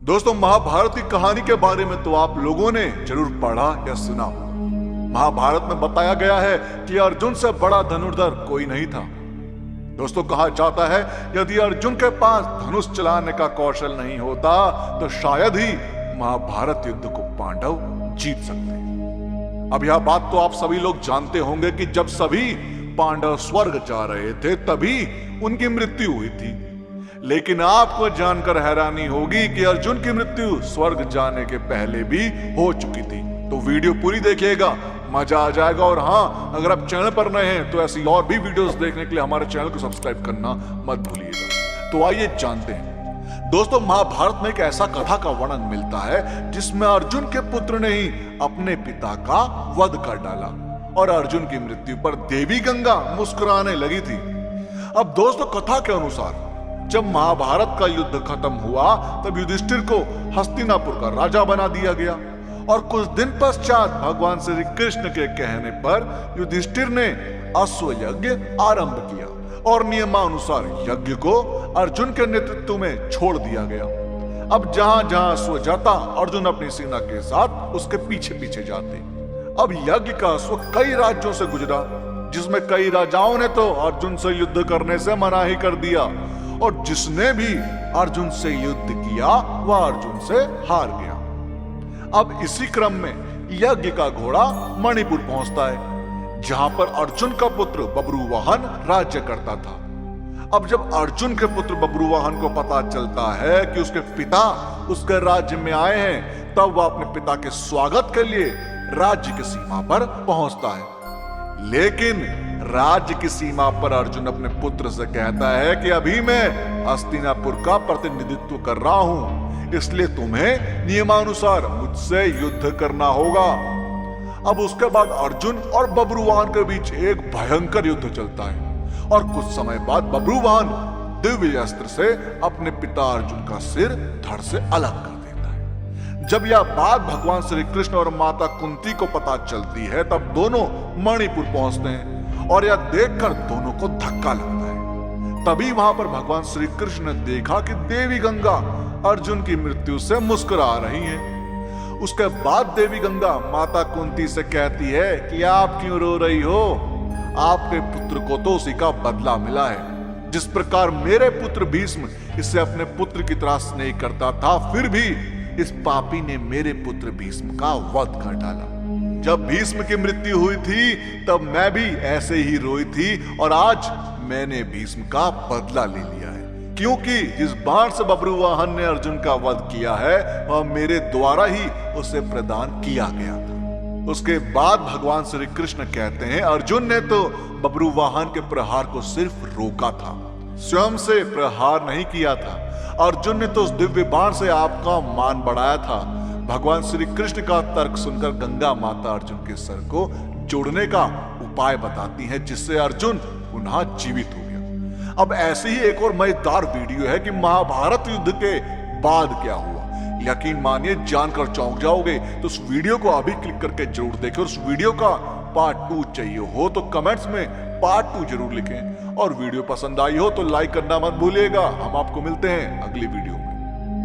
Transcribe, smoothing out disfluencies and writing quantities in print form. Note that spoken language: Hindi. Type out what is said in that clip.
दोस्तों, महाभारत की कहानी के बारे में तो आप लोगों ने जरूर पढ़ा या सुना होगा। महाभारत में बताया गया है कि अर्जुन से बड़ा धनुर्धर कोई नहीं था। दोस्तों, कहा जाता है यदि अर्जुन के पास धनुष चलाने का कौशल नहीं होता तो शायद ही महाभारत युद्ध को पांडव जीत सकते। अब यह बात तो आप सभी लोग जानते होंगे कि जब सभी पांडव स्वर्ग जा रहे थे तभी उनकी मृत्यु हुई थी। लेकिन आपको जानकर हैरानी होगी कि अर्जुन की मृत्यु स्वर्ग जाने के पहले भी हो चुकी थी। तो वीडियो पूरी देखिएगा, मजा आ जाएगा। और हाँ, अगर आप चैनल पर नए हैं तो ऐसी और भी वीडियोस देखने के लिए हमारे चैनल को सब्सक्राइब करना मत भूलिएगा। तो आइए जानते हैं। दोस्तों, महाभारत में एक ऐसा कथा का वर्णन मिलता है जिसमें अर्जुन के पुत्र ने ही अपने पिता का वध कर डाला और अर्जुन की मृत्यु पर देवी गंगा मुस्कुराने लगी थी। अब दोस्तों, कथा के अनुसार जब महाभारत का युद्ध खत्म हुआ तब युधिष्ठिर को हस्तिनापुर का राजा बना दिया गया और कुछ दिन पश्चात भगवान श्री कृष्ण के कहने पर युधिष्ठिर ने अश्व यज्ञ आरंभ किया और नियमानुसार यज्ञ को अर्जुन के नेतृत्व में छोड़ दिया गया। अब जहां जहां अश्व जाता अर्जुन अपनी सेना के साथ उसके पीछे पीछे जाते। अब यज्ञ का अश्व कई राज्यों से गुजरा जिसमें कई राजाओं ने तो अर्जुन से युद्ध करने से मना ही कर दिया और जिसने भी अर्जुन से युद्ध किया वह अर्जुन से हार गया। अब इसी क्रम में यज्ञ का घोड़ा मणिपुर पहुंचता है जहां पर अर्जुन का पुत्र बब्रुवाहन राज्य करता था। अब जब अर्जुन के पुत्र बब्रुवाहन को पता चलता है कि उसके पिता उसके राज्य में आए हैं तब वह अपने पिता के स्वागत के लिए राज्य की सीमा पर पहुंचता है। लेकिन राज्य की सीमा पर अर्जुन अपने पुत्र से कहता है कि अभी मैं हस्तिनापुर का प्रतिनिधित्व कर रहा हूं, इसलिए तुम्हें नियमानुसार मुझसे युद्ध करना होगा। अब उसके बाद अर्जुन और बब्रुवाहन के बीच एक भयंकर युद्ध चलता है और कुछ समय बाद बब्रुवाहन दिव्य अस्त्र से अपने पिता अर्जुन का सिर धड़ से अलग कर देता है। जब यह बात भगवान श्री कृष्ण और माता कुंती को पता चलती है तब दोनों मणिपुर पहुंचते हैं और यह देखकर दोनों को धक्का लगता है। तभी वहां पर भगवान श्री कृष्ण ने देखा कि देवी गंगा अर्जुन की मृत्यु से मुस्कुरा रही हैं। उसके बाद देवी गंगा माता कुंती से कहती है कि आप क्यों रो रही हो? आपके पुत्र को तो उसी का बदला मिला है। जिस प्रकार मेरे पुत्र भीष्म इससे अपने पुत्र की तरह स्नेह करता था, फिर भी इस पापी ने मेरे पुत्र भीष्म का वध कर डाला। जब भीष्म की मृत्यु हुई थी तब मैं भी ऐसे ही रोई थी और आज मैंने भीष्म का बदला ले लिया है, क्योंकि जिस बाण से बब्रुवाहन ने अर्जुन का वध किया है वह मेरे द्वारा ही उसे प्रदान किया गया था। उसके बाद भगवान श्री कृष्ण कहते हैं अर्जुन ने तो बब्रुवाहन के प्रहार को सिर्फ रोका था, स्वयं से प्रहार नहीं किया था। अर्जुन ने तो उस दिव्य बाण से आपका मान बढ़ाया था। भगवान श्री कृष्ण का तर्क सुनकर गंगा माता अर्जुन के सर को जोड़ने का उपाय बताती हैं जिससे अर्जुन पुनः जीवित हो गया। अब ऐसे ही एक और मजेदार वीडियो है कि महाभारत युद्ध के बाद क्या हुआ। यकीन मानिए, जानकर चौंक जाओगे। तो उस वीडियो को अभी क्लिक करके जरूर देखें। उस वीडियो का पार्ट 2 चाहिए हो तो कमेंट्स में पार्ट 2 जरूर लिखें और वीडियो पसंद आई हो तो लाइक करना मत भूलिएगा। हम आपको मिलते हैं अगली वीडियो में।